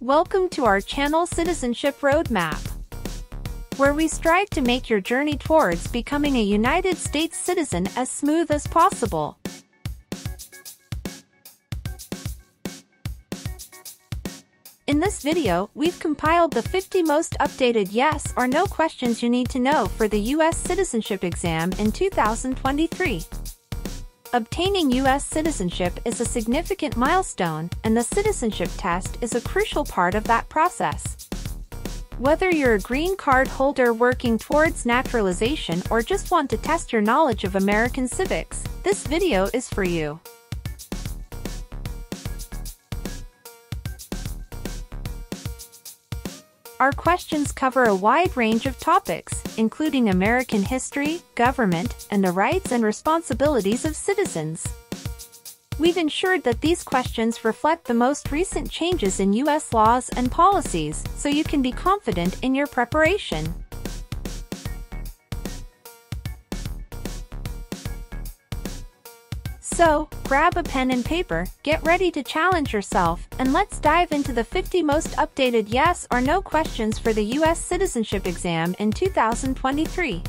Welcome to our channel Citizenship Roadmap, where we strive to make your journey towards becoming a United States citizen as smooth as possible. In this video, we've compiled the 50 most updated yes or no questions you need to know for the U.S. citizenship exam in 2023. Obtaining U.S. citizenship is a significant milestone, and the citizenship test is a crucial part of that process. Whether you're a green card holder working towards naturalization or just want to test your knowledge of American civics, this video is for you. Our questions cover a wide range of topics, including American history, government, and the rights and responsibilities of citizens. We've ensured that these questions reflect the most recent changes in U.S. laws and policies, so you can be confident in your preparation. So, grab a pen and paper, get ready to challenge yourself, and let's dive into the 50 most updated yes or no questions for the U.S. citizenship exam in 2023.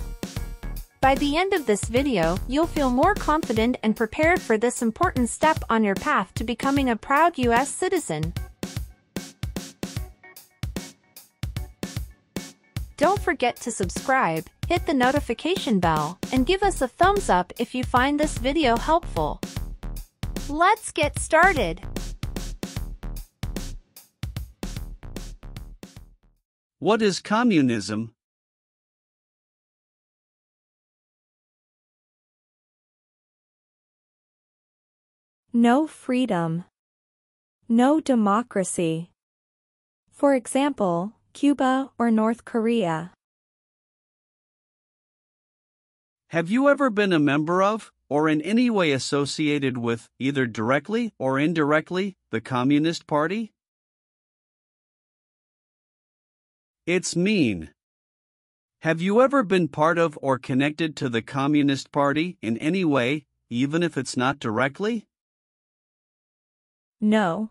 By the end of this video, you'll feel more confident and prepared for this important step on your path to becoming a proud U.S. citizen. Don't forget to subscribe, hit the notification bell, and give us a thumbs up if you find this video helpful. Let's get started! What is communism? No freedom. No democracy. For example, Cuba or North Korea. Have you ever been a member of, or in any way associated with, either directly or indirectly, the Communist Party? It's mean. Have you ever been part of or connected to the Communist Party in any way, even if it's not directly? No.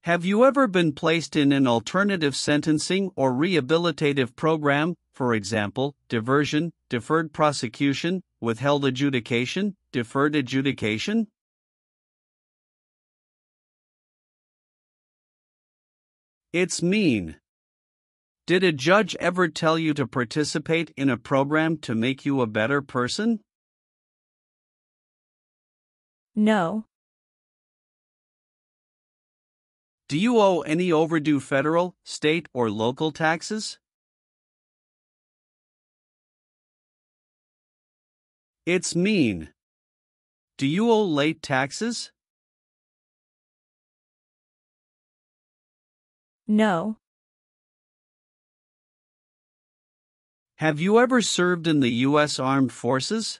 Have you ever been placed in an alternative sentencing or rehabilitative program, for example, diversion, deferred prosecution, withheld adjudication, deferred adjudication? It's mean. Did a judge ever tell you to participate in a program to make you a better person? No. Do you owe any overdue federal, state, or local taxes? It's mean. Do you owe late taxes? No. Have you ever served in the U.S. Armed Forces?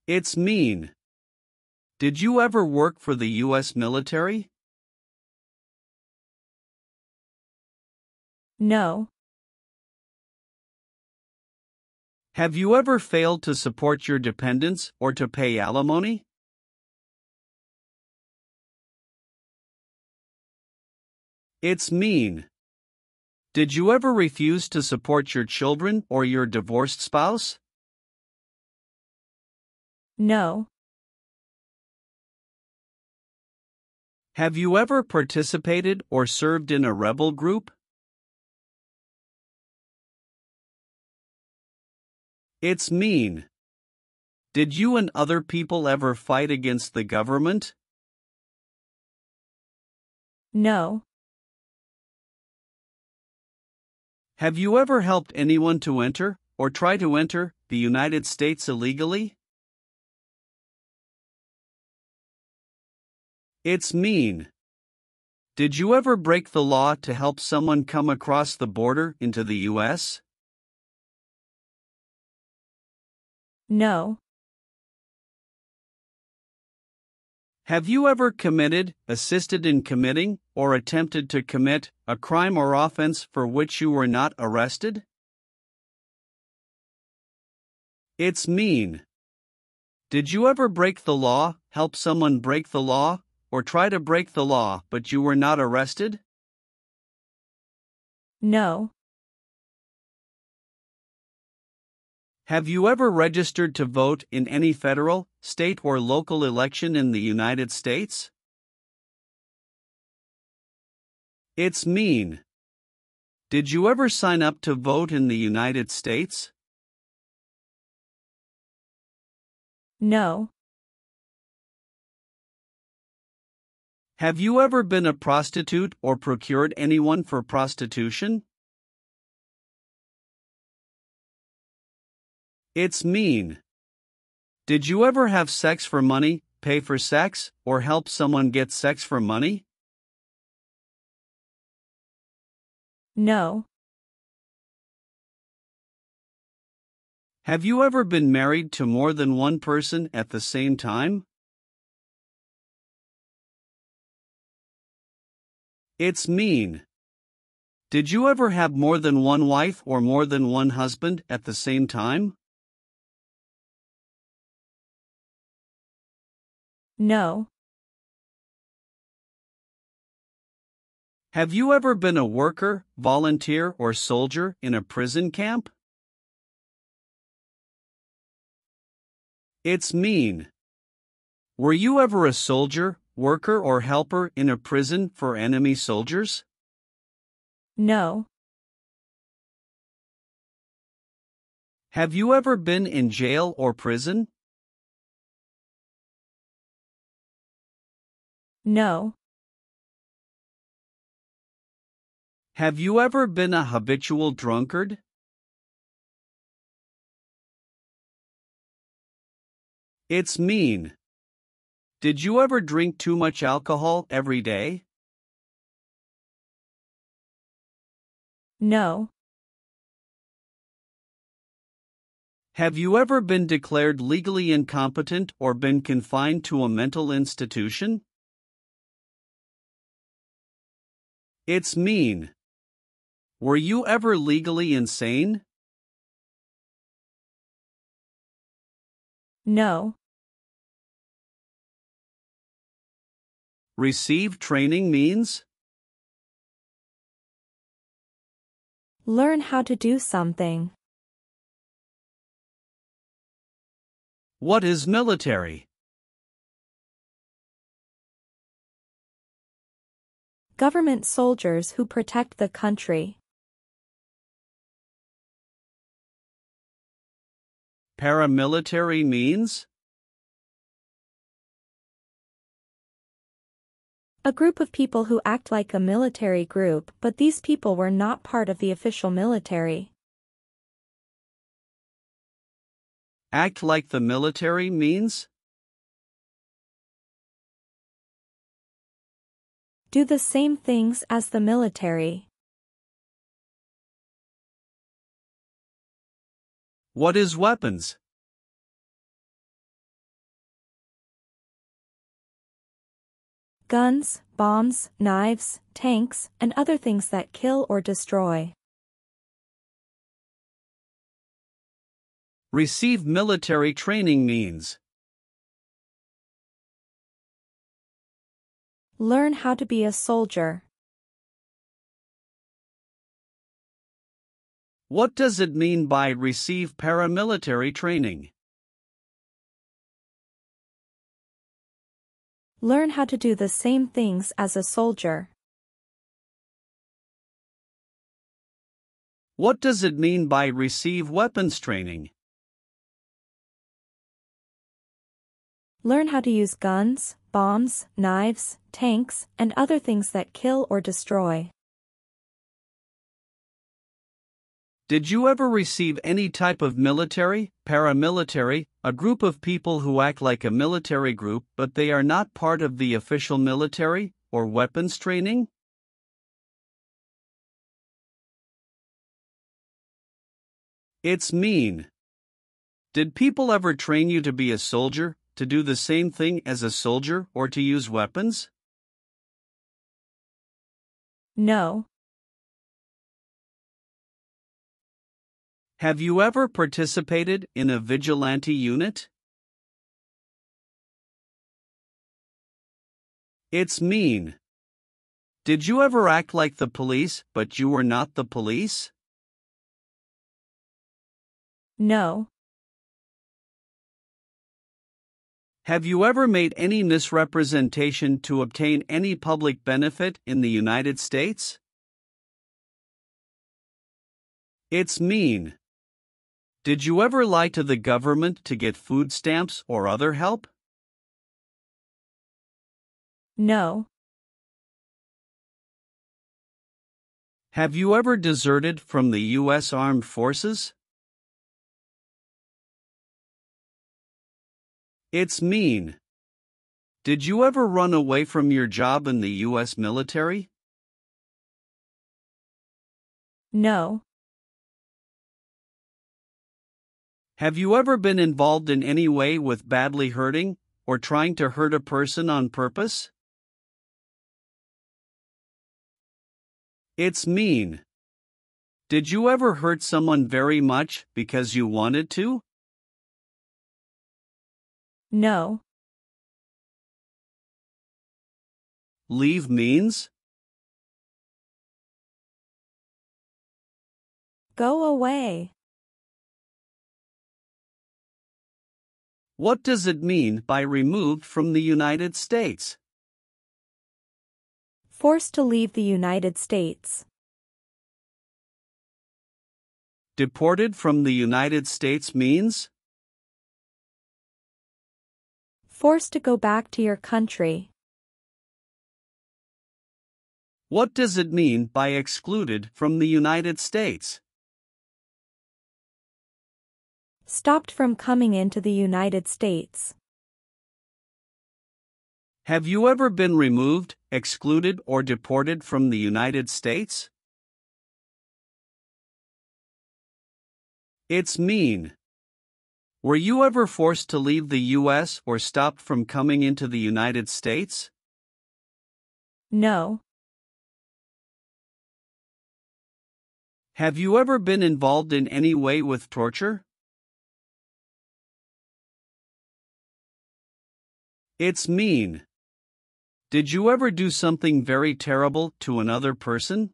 It's mean. Did you ever work for the U.S. military? No. Have you ever failed to support your dependents or to pay alimony? It's mean. Did you ever refuse to support your children or your divorced spouse? No. Have you ever participated or served in a rebel group? It's mean. Did you and other people ever fight against the government? No. Have you ever helped anyone to enter, or try to enter, the United States illegally? It's mean. Did you ever break the law to help someone come across the border into the U.S.? No. Have you ever committed, assisted in committing, or attempted to commit a crime or offense for which you were not arrested? It's mean. Did you ever break the law, help someone break the law, or try to break the law but you were not arrested? No. Have you ever registered to vote in any federal, state, or local election in the United States? It's mean. Did you ever sign up to vote in the United States? No. Have you ever been a prostitute or procured anyone for prostitution? It's mean. Did you ever have sex for money, pay for sex, or help someone get sex for money? No. Have you ever been married to more than one person at the same time? It's mean. Did you ever have more than one wife or more than one husband at the same time? No. Have you ever been a worker, volunteer, or soldier in a prison camp? It's mean. Were you ever a soldier, worker, or helper in a prison for enemy soldiers? No. Have you ever been in jail or prison? No. Have you ever been a habitual drunkard? It's mean. Did you ever drink too much alcohol every day? No. Have you ever been declared legally incompetent or been confined to a mental institution? It's mean. Were you ever legally insane? No. Receive training means? Learn how to do something. What is military? Government soldiers who protect the country. Paramilitary means? A group of people who act like a military group, but these people were not part of the official military. Act like the military means? Do the same things as the military. What is weapons? Guns, bombs, knives, tanks, and other things that kill or destroy. Receive military training means? Learn how to be a soldier. What does it mean by receive paramilitary training? Learn how to do the same things as a soldier. What does it mean by receive weapons training? Learn how to use guns, bombs, knives, tanks, and other things that kill or destroy. Did you ever receive any type of military, paramilitary, a group of people who act like a military group but they are not part of the official military, or weapons training? It's mean. Did people ever train you to be a soldier, to do the same thing as a soldier, or to use weapons? No. Have you ever participated in a vigilante unit? It's mean. Did you ever act like the police, but you were not the police? No. Have you ever made any misrepresentation to obtain any public benefit in the United States? It's mean. Did you ever lie to the government to get food stamps or other help? No. Have you ever deserted from the U.S. Armed Forces? It's mean. Did you ever run away from your job in the U.S. military? No. Have you ever been involved in any way with badly hurting or trying to hurt a person on purpose? It's mean. Did you ever hurt someone very much because you wanted to? No. Leave means? Go away. What does it mean by removed from the United States? Forced to leave the United States. Deported from the United States means? Forced to go back to your country. What does it mean by excluded from the United States? Stopped from coming into the United States. Have you ever been removed, excluded, or deported from the United States? It's mean. Were you ever forced to leave the U.S. or stopped from coming into the United States? No. Have you ever been involved in any way with torture? It's mean. Did you ever do something very terrible to another person?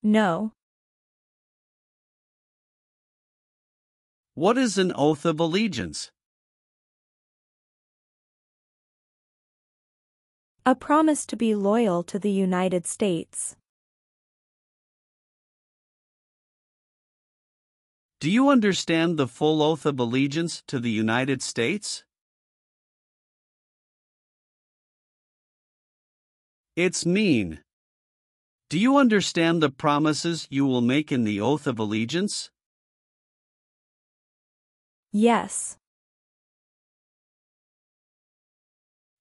No. What is an oath of allegiance? A promise to be loyal to the United States. Do you understand the full oath of allegiance to the United States? It's mean. Do you understand the promises you will make in the oath of allegiance? Yes.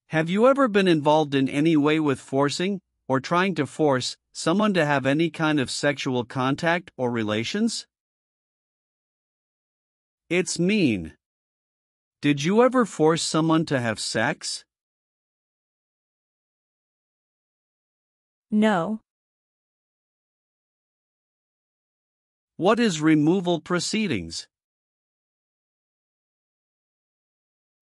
Have you ever been involved in any way with forcing, or trying to force, someone to have any kind of sexual contact or relations? It's mean. Did you ever force someone to have sex? No. What is removal proceedings?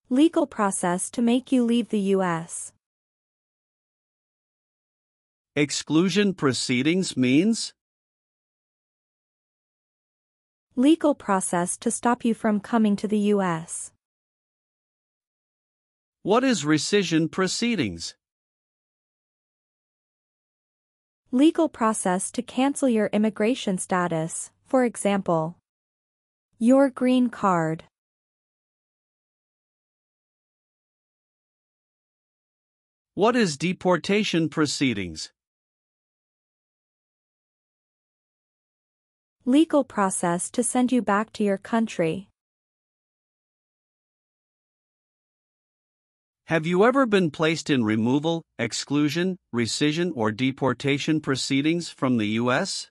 Legal process to make you leave the U.S. Exclusion proceedings means? Legal process to stop you from coming to the U.S. What is rescission proceedings? Legal process to cancel your immigration status, for example, your green card. What is deportation proceedings? Legal process to send you back to your country. Have you ever been placed in removal, exclusion, rescission, or deportation proceedings from the U.S.?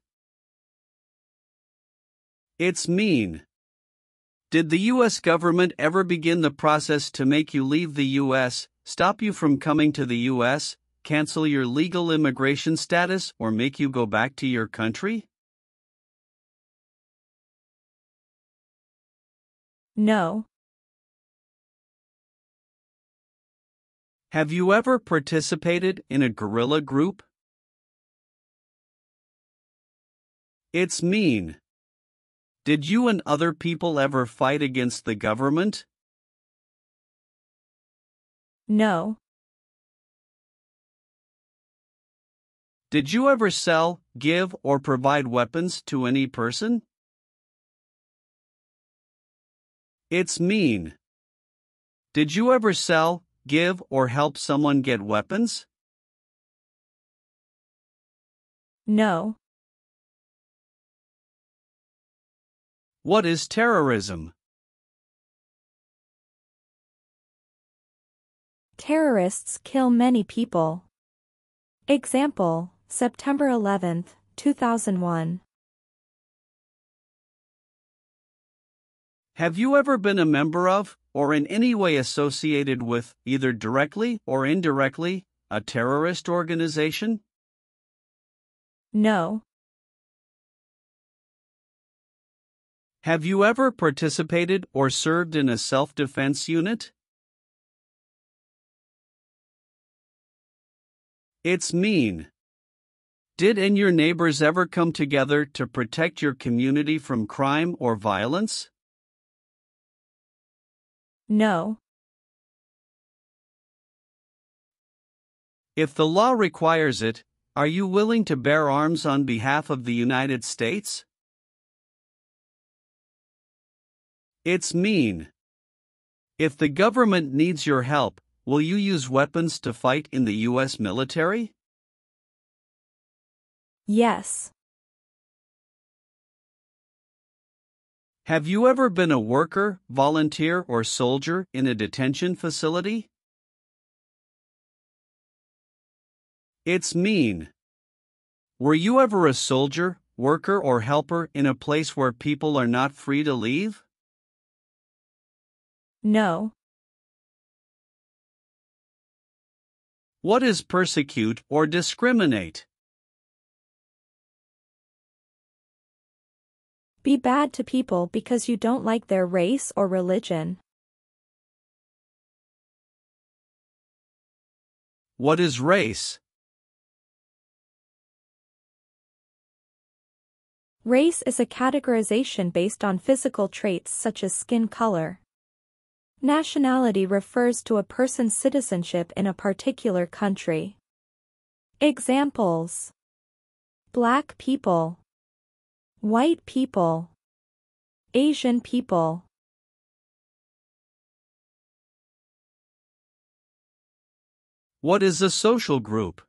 It's mean. Did the U.S. government ever begin the process to make you leave the U.S., stop you from coming to the U.S., cancel your legal immigration status, or make you go back to your country? No. Have you ever participated in a guerrilla group? It's mean. Did you and other people ever fight against the government? No. Did you ever sell, give, or provide weapons to any person? It's mean. Did you ever sell, give, or help someone get weapons? No. What is terrorism? Terrorists kill many people. Example, September 11, 2001. Have you ever been a member of, or in any way associated with, either directly or indirectly, a terrorist organization? No. Have you ever participated or served in a self-defense unit? It's mean. Did and your neighbors ever come together to protect your community from crime or violence? No. If the law requires it, are you willing to bear arms on behalf of the United States? It's mean. If the government needs your help, will you use weapons to fight in the U.S. military? Yes. Have you ever been a worker, volunteer, or soldier in a detention facility? It's mean. Were you ever a soldier, worker, or helper in a place where people are not free to leave? No. What is persecute or discriminate? Be bad to people because you don't like their race or religion. What is race? Race is a categorization based on physical traits such as skin color. Nationality refers to a person's citizenship in a particular country. Examples: Black people, white people, Asian people. What is a social group?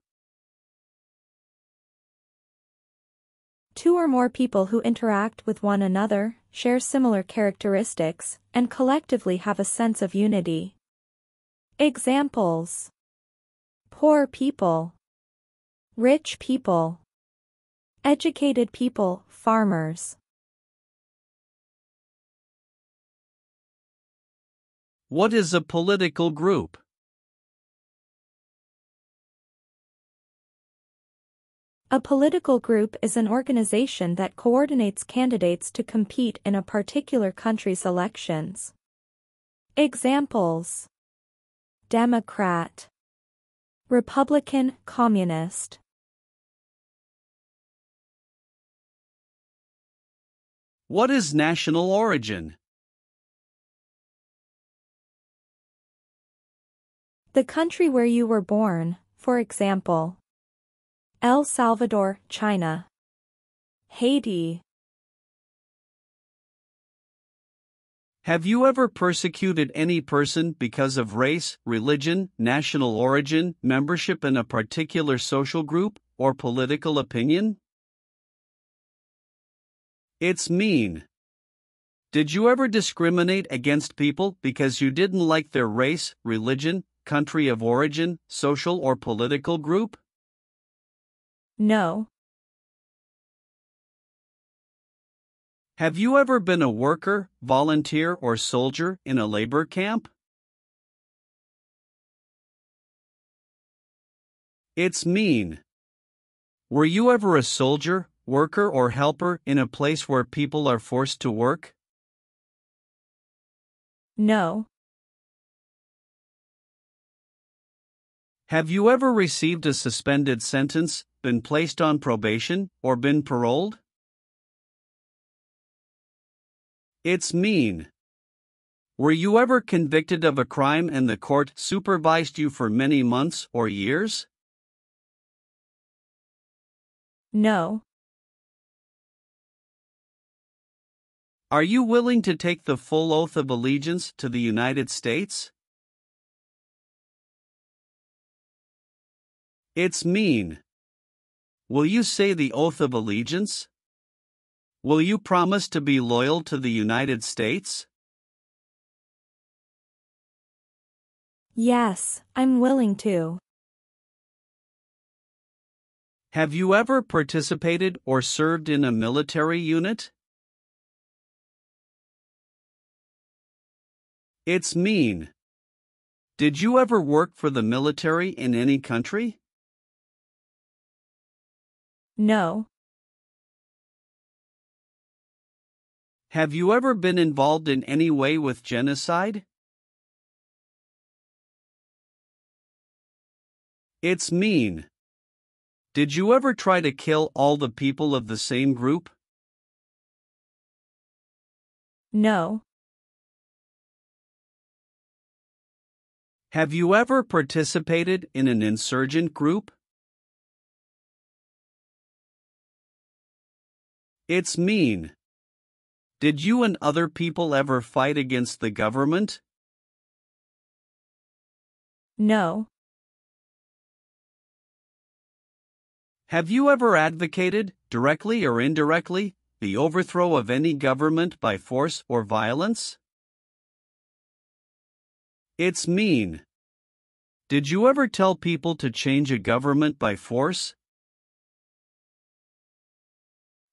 Two or more people who interact with one another, share similar characteristics, and collectively have a sense of unity. Examples: poor people, rich people, educated people, farmers. What is a political group? A political group is an organization that coordinates candidates to compete in a particular country's elections. Examples: Democrat, Republican, Communist. What is national origin? The country where you were born, for example, El Salvador, China, Haiti. Have you ever persecuted any person because of race, religion, national origin, membership in a particular social group, or political opinion? It's mean. Did you ever discriminate against people because you didn't like their race, religion, country of origin, social or political group? No. Have you ever been a worker, volunteer, or soldier in a labor camp? It's mean. Were you ever a soldier, worker, or helper in a place where people are forced to work? No. Have you ever received a suspended sentence, been placed on probation, or been paroled? It's mean. Were you ever convicted of a crime and the court supervised you for many months or years? No. Are you willing to take the full oath of allegiance to the United States? It's mean. Will you say the oath of allegiance? Will you promise to be loyal to the United States? Yes, I'm willing to. Have you ever participated or served in a military unit? It's mean. Did you ever work for the military in any country? No. Have you ever been involved in any way with genocide? It's mean. Did you ever try to kill all the people of the same group? No. Have you ever participated in an insurgent group? It's mean. Did you and other people ever fight against the government? No. Have you ever advocated, directly or indirectly, the overthrow of any government by force or violence? It's mean. Did you ever tell people to change a government by force?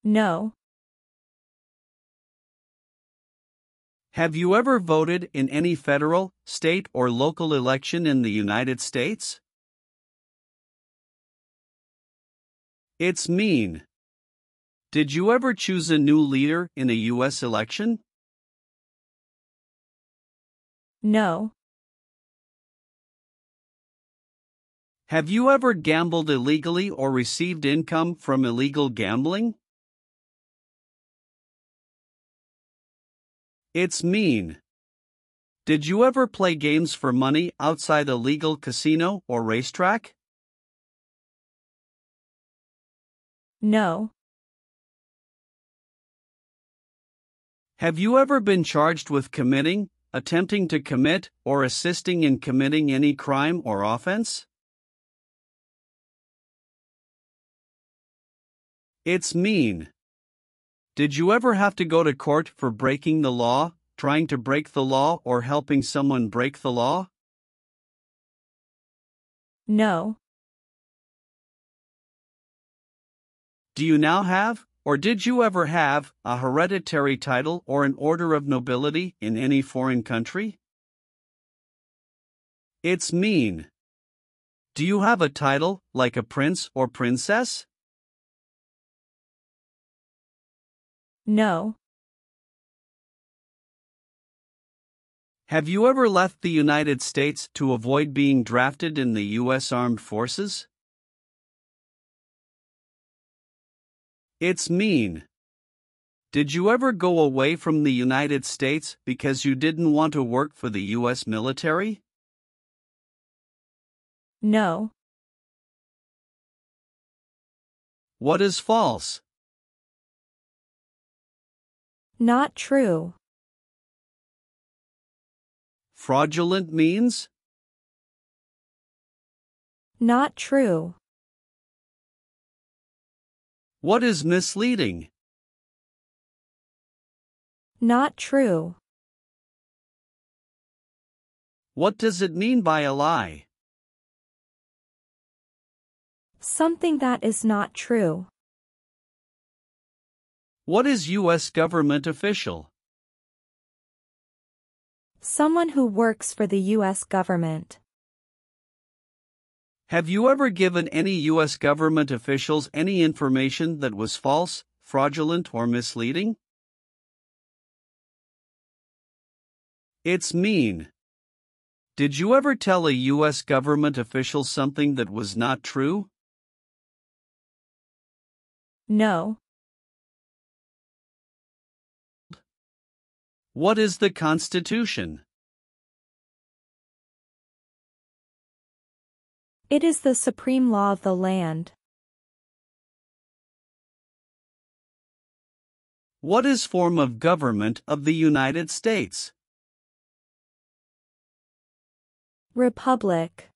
No. Have you ever voted in any federal, state, or local election in the United States? It's mean. Did you ever choose a new leader in a U.S. election? No. Have you ever gambled illegally or received income from illegal gambling? It's mean. Did you ever play games for money outside a legal casino or racetrack? No. Have you ever been charged with committing, attempting to commit, or assisting in committing any crime or offense? It's mean. Did you ever have to go to court for breaking the law, trying to break the law, or helping someone break the law? No. Do you now have, or did you ever have, a hereditary title or an order of nobility in any foreign country? It's mean. Do you have a title, like a prince or princess? No. Have you ever left the United States to avoid being drafted in the U.S. Armed Forces? It's mean. Did you ever go away from the United States because you didn't want to work for the U.S. military? No. What is false? Not true. Fraudulent means? Not true. What is misleading? Not true. What does it mean by a lie? Something that is not true. What is U.S. government official? Someone who works for the U.S. government. Have you ever given any U.S. government officials any information that was false, fraudulent, or misleading? It's mean. Did you ever tell a U.S. government official something that was not true? No. What is the Constitution? It is the supreme law of the land. What is form of government of the United States? Republic.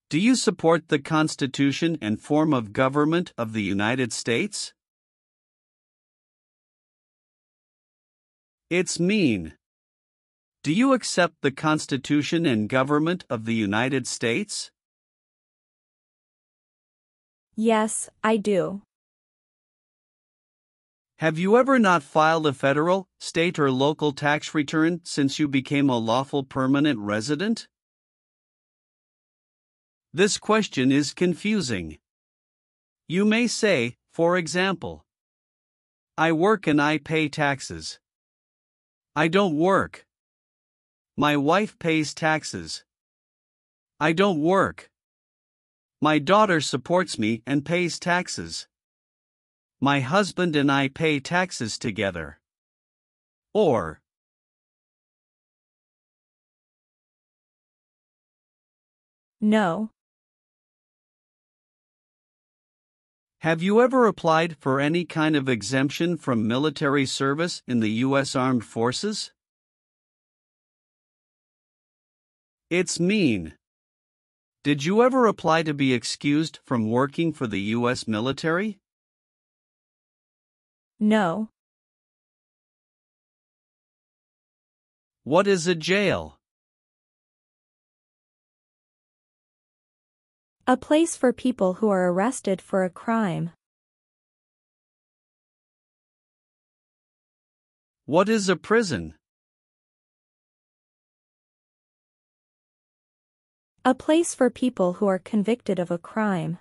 Do you support the Constitution and form of government of the United States? It's mean. Do you accept the Constitution and government of the United States? Yes, I do. Have you ever not filed a federal, state, or local tax return since you became a lawful permanent resident? This question is confusing. You may say, for example, I work and I pay taxes. I don't work. My wife pays taxes. I don't work. My daughter supports me and pays taxes. My husband and I pay taxes together. Or, No. have you ever applied for any kind of exemption from military service in the U.S. Armed Forces? It's mean. Did you ever apply to be excused from working for the U.S. military? No. What is a jail? A place for people who are arrested for a crime. What is a prison? A place for people who are convicted of a crime.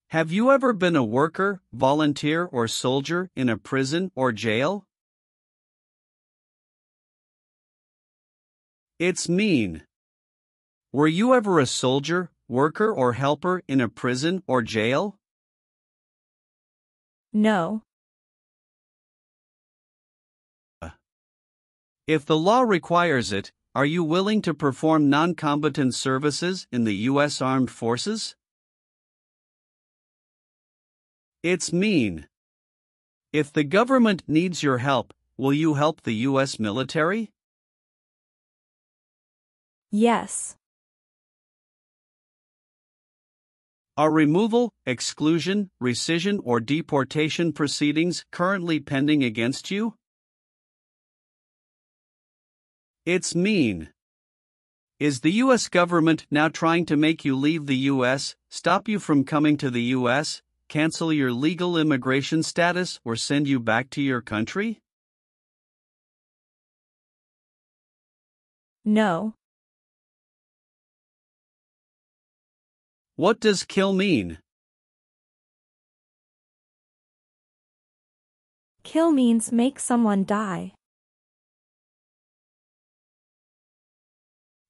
Have you ever been a worker, volunteer, or soldier in a prison or jail? It's mean. Were you ever a soldier, worker, or helper in a prison or jail? No. If the law requires it, are you willing to perform non-combatant services in the U.S. Armed Forces? It's mean. If the government needs your help, will you help the U.S. military? Yes. Are removal, exclusion, rescission, or deportation proceedings currently pending against you? It's mean. Is the U.S. government now trying to make you leave the U.S., stop you from coming to the U.S., cancel your legal immigration status, or send you back to your country? No. What does kill mean? Kill means make someone die.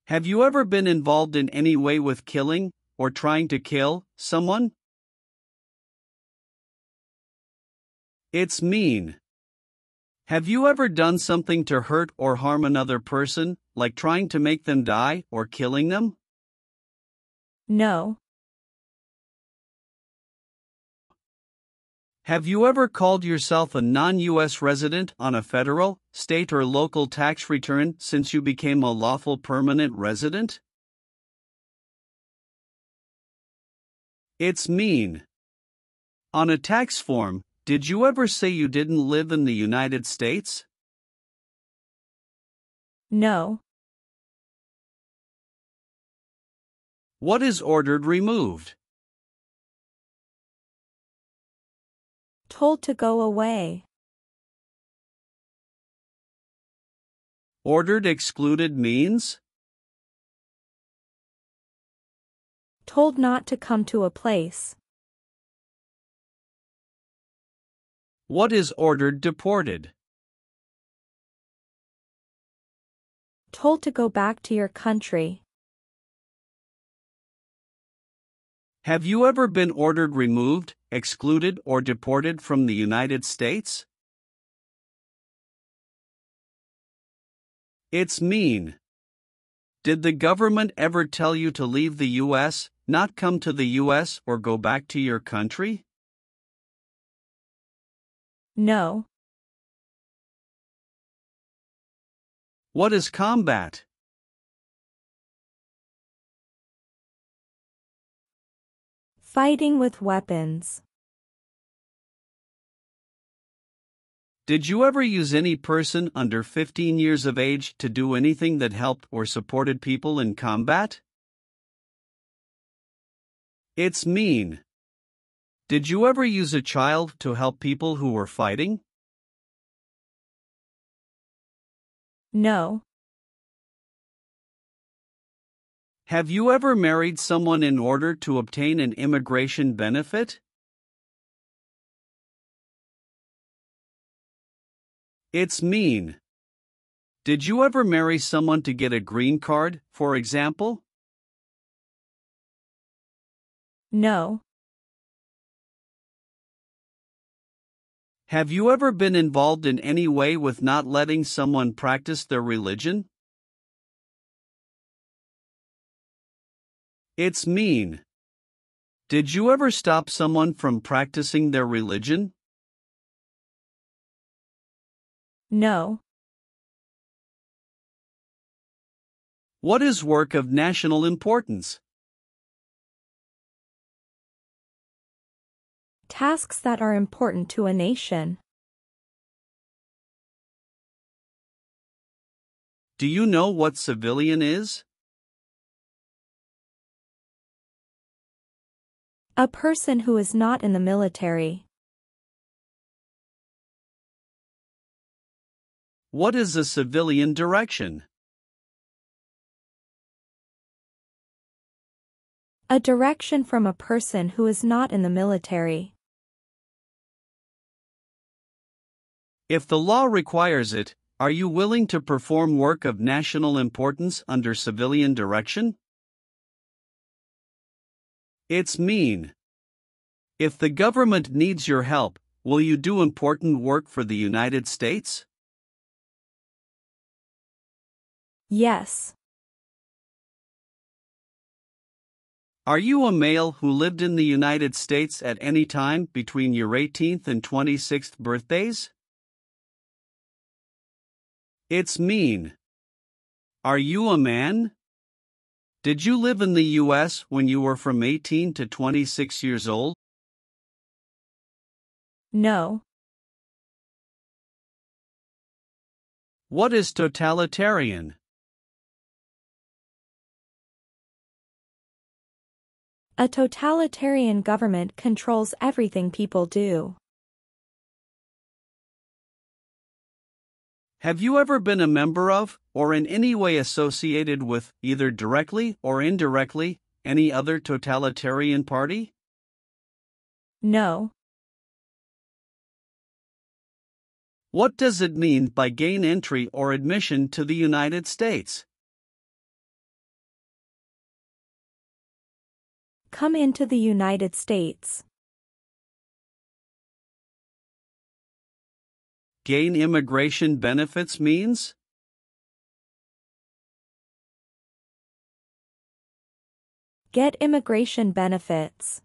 Have you ever been involved in any way with killing, or trying to kill, someone? It's mean. Have you ever done something to hurt or harm another person, like trying to make them die or killing them? No. Have you ever called yourself a non-U.S. resident on a federal, state, or local tax return since you became a lawful permanent resident? It's mean. On a tax form, did you ever say you didn't live in the United States? No. What is ordered removed? Told to go away. Ordered excluded means? Told not to come to a place. What is ordered deported? Told to go back to your country. Have you ever been ordered removed, excluded, or deported from the United States? It's mean. Did the government ever tell you to leave the U.S., not come to the U.S., or go back to your country? No. What is combat? Fighting with weapons. Did you ever use any person under 15 years of age to do anything that helped or supported people in combat? It's mean. Did you ever use a child to help people who were fighting? No. Have you ever married someone in order to obtain an immigration benefit? It's mean. Did you ever marry someone to get a green card, for example? No. Have you ever been involved in any way with not letting someone practice their religion? It's mean. Did you ever stop someone from practicing their religion? No. What is work of national importance? Tasks that are important to a nation. Do you know what civilian is? A person who is not in the military. What is a civilian direction? A direction from a person who is not in the military. If the law requires it, are you willing to perform work of national importance under civilian direction? It's mean. If the government needs your help, will you do important work for the United States? Yes. Are you a male who lived in the United States at any time between your 18th and 26th birthdays? It's mean. Are you a man? Did you live in the U.S. when you were from 18 to 26 years old? No. What is totalitarian? A totalitarian government controls everything people do. Have you ever been a member of, or in any way associated with, either directly or indirectly, any other totalitarian party? No. What does it mean by gain entry or admission to the United States? Come into the United States. Gain immigration benefits means? Get immigration benefits.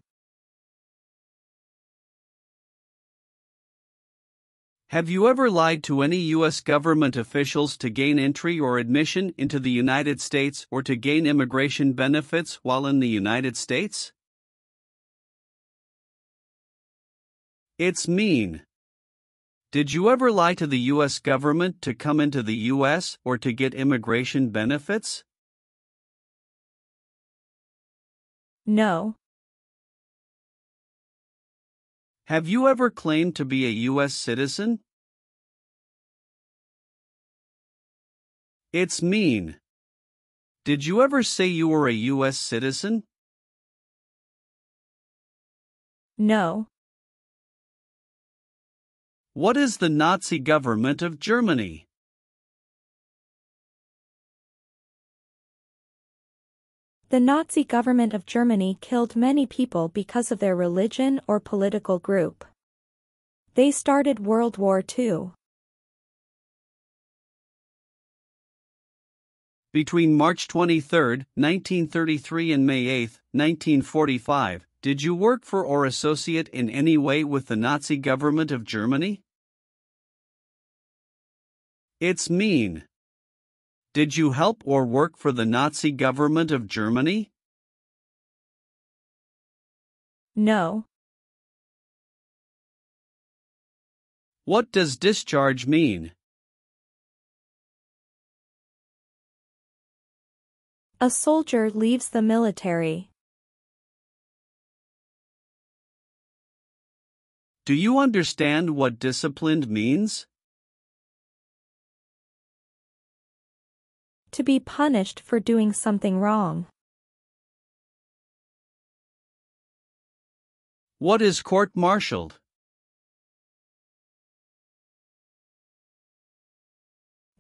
Have you ever lied to any U.S. government officials to gain entry or admission into the United States or to gain immigration benefits while in the United States? It's mean. Did you ever lie to the U.S. government to come into the U.S. or to get immigration benefits? No. Have you ever claimed to be a U.S. citizen? It's mean. Did you ever say you were a U.S. citizen? No. What is the Nazi government of Germany? The Nazi government of Germany killed many people because of their religion or political group. They started World War II. Between March 23, 1933 and May 8, 1945, did you work for or associate in any way with the Nazi government of Germany? It's mean. Did you help or work for the Nazi government of Germany? No. What does discharge mean? A soldier leaves the military. Do you understand what disciplined means? To be punished for doing something wrong. What is court-martialed?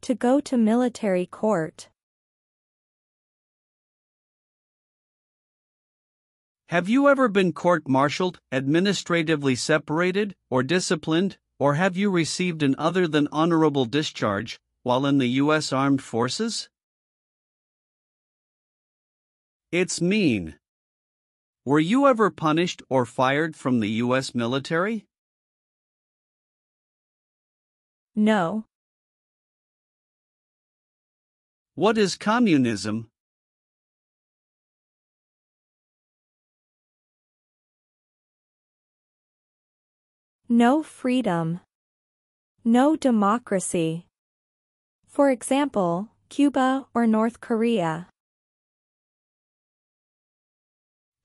To go to military court. Have you ever been court-martialed, administratively separated, or disciplined, or have you received an other than honorable discharge while in the U.S. Armed Forces? It's mean. Were you ever punished or fired from the U.S. military? No. What is communism? No freedom. No democracy. For example, Cuba or North Korea.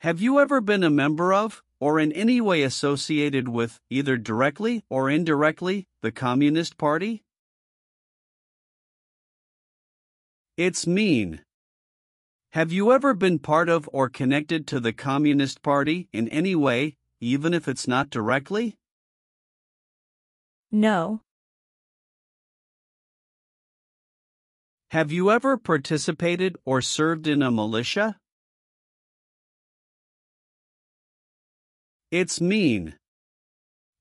Have you ever been a member of, or in any way associated with, either directly or indirectly, the Communist Party? It's mean. Have you ever been part of or connected to the Communist Party in any way, even if it's not directly? No. Have you ever participated or served in a militia? It's mean.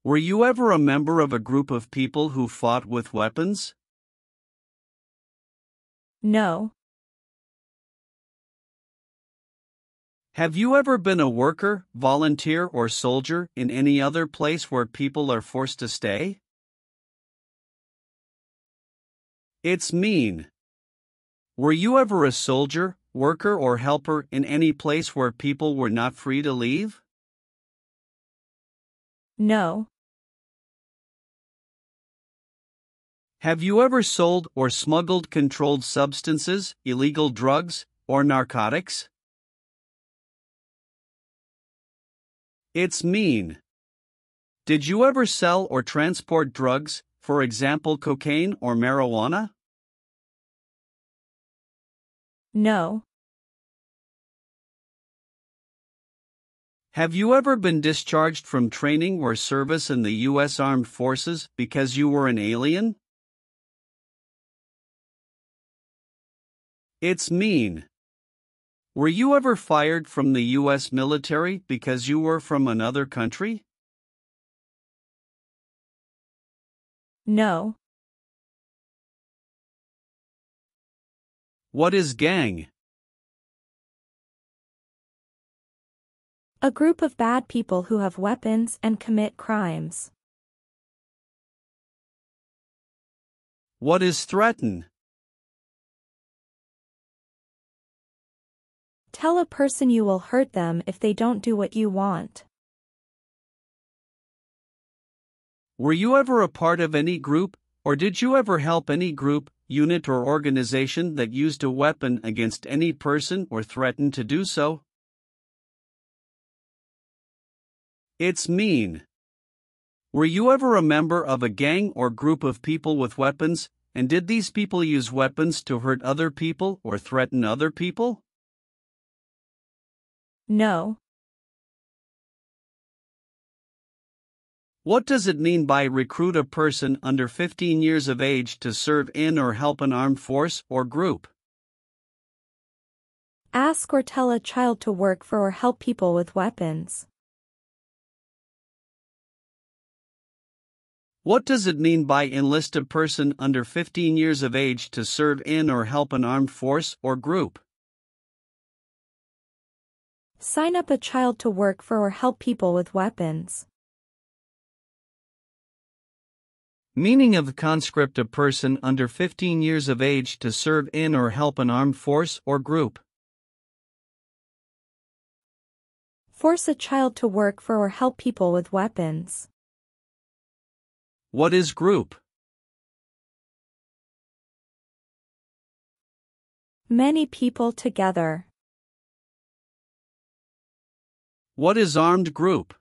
Were you ever a member of a group of people who fought with weapons? No. Have you ever been a worker, volunteer, or soldier in any other place where people are forced to stay? It's mean. Were you ever a soldier, worker, or helper in any place where people were not free to leave? No. Have you ever sold or smuggled controlled substances, illegal drugs, or narcotics? It's mean. Did you ever sell or transport drugs, for example cocaine or marijuana? No. Have you ever been discharged from training or service in the U.S. Armed Forces because you were an alien? It's mean. Were you ever fired from the U.S. military because you were from another country? No. What is gang? A group of bad people who have weapons and commit crimes. What is threaten? Tell a person you will hurt them if they don't do what you want. Were you ever a part of any group, or did you ever help any group, unit, or organization that used a weapon against any person or threatened to do so? It's mean. Were you ever a member of a gang or group of people with weapons, and did these people use weapons to hurt other people or threaten other people? No. What does it mean by recruit a person under 15 years of age to serve in or help an armed force or group? Ask or tell a child to work for or help people with weapons. What does it mean by enlist a person under 15 years of age to serve in or help an armed force or group? Sign up a child to work for or help people with weapons. Meaning of conscript: a person under 15 years of age to serve in or help an armed force or group. Force a child to work for or help people with weapons. What is group? Many people together. What is armed group?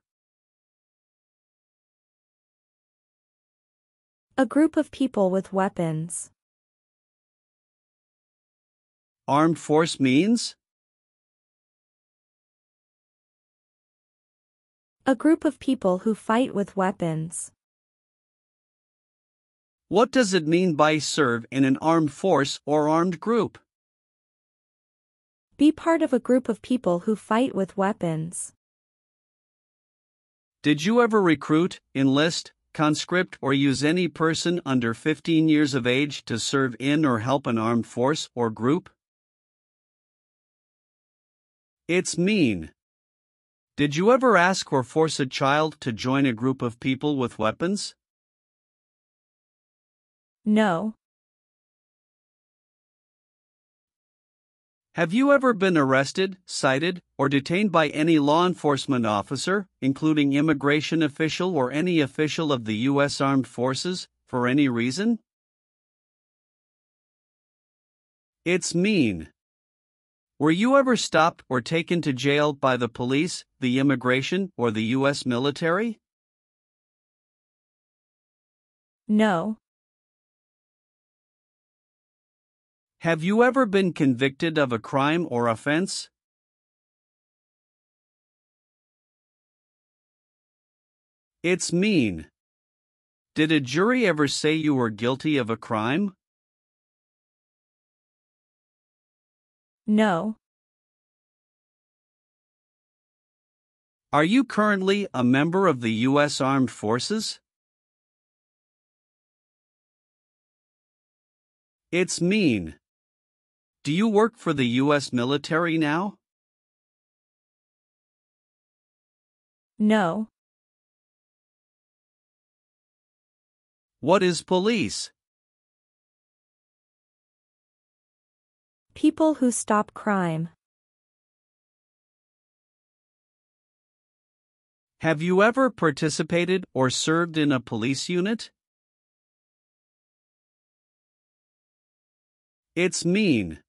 A group of people with weapons. Armed force means? A group of people who fight with weapons. What does it mean by serve in an armed force or armed group? Be part of a group of people who fight with weapons. Did you ever recruit, enlist, conscript, or use any person under 15 years of age to serve in or help an armed force or group? It's mean. Did you ever ask or force a child to join a group of people with weapons? No. Have you ever been arrested, cited, or detained by any law enforcement officer, including immigration official or any official of the U.S. Armed Forces, for any reason? It's mean. Were you ever stopped or taken to jail by the police, the immigration, or the U.S. military? No. Have you ever been convicted of a crime or offense? It's mean. Did a jury ever say you were guilty of a crime? No. Are you currently a member of the U.S. Armed Forces? It's mean. Do you work for the U.S. military now? No. What is police? People who stop crime. Have you ever participated or served in a police unit? It's mean.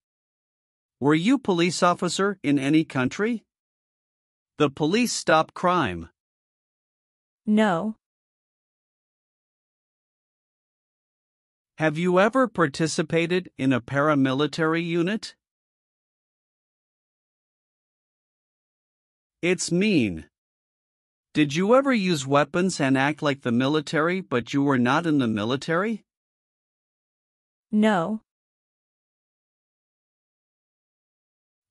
Were you police officer in any country? The police stop crime. No. Have you ever participated in a paramilitary unit? It's mean. Did you ever use weapons and act like the military but you were not in the military? No.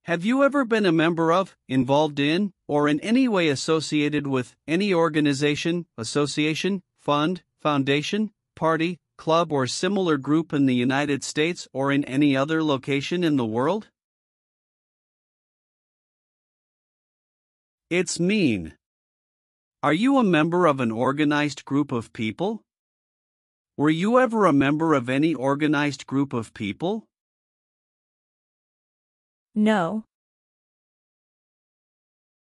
Have you ever been a member of, involved in, or in any way associated with any organization, association, fund, foundation, party, club, or similar group in the United States or in any other location in the world? It's mean. Are you a member of an organized group of people? Were you ever a member of any organized group of people? No.